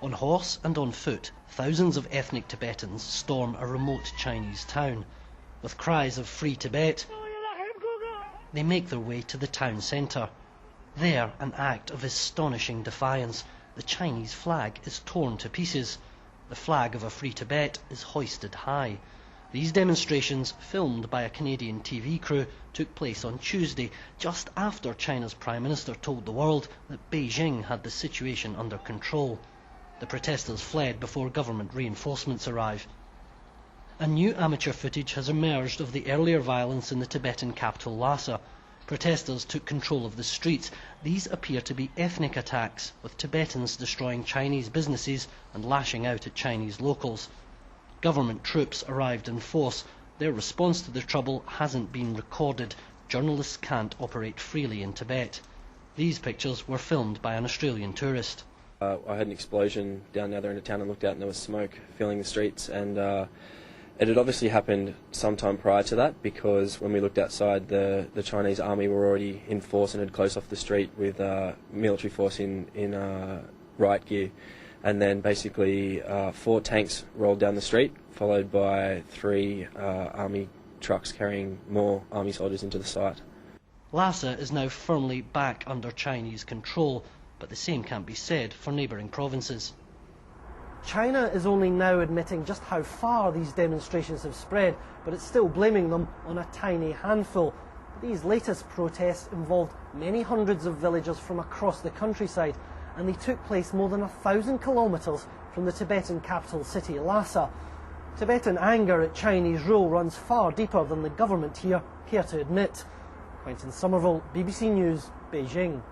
On horse and on foot, thousands of ethnic Tibetans storm a remote Chinese town. With cries of "Free Tibet," they make their way to the town centre. There, an act of astonishing defiance. The Chinese flag is torn to pieces. The flag of a free Tibet is hoisted high. These demonstrations, filmed by a Canadian TV crew, took place on Tuesday, just after China's Prime Minister told the world that Beijing had the situation under control. The protesters fled before government reinforcements arrived. A new amateur footage has emerged of the earlier violence in the Tibetan capital Lhasa. Protesters took control of the streets. These appear to be ethnic attacks, with Tibetans destroying Chinese businesses and lashing out at Chinese locals. Government troops arrived in force. Their response to the trouble hasn't been recorded. Journalists can't operate freely in Tibet. These pictures were filmed by an Australian tourist. I had an explosion down the other end of town and looked out and there was smoke filling the streets, and it had obviously happened sometime prior to that, because when we looked outside, the Chinese army were already in force and had closed off the street with military force in riot gear. And then basically 4 tanks rolled down the street, followed by 3 army trucks carrying more army soldiers into the site. Lhasa is now firmly back under Chinese control, but the same can't be said for neighbouring provinces. China is only now admitting just how far these demonstrations have spread, but it's still blaming them on a tiny handful. These latest protests involved many hundreds of villagers from across the countryside, and they took place more than 1,000 kilometres from the Tibetan capital city, Lhasa. Tibetan anger at Chinese rule runs far deeper than the government here care to admit. Quentin Somerville, BBC News, Beijing.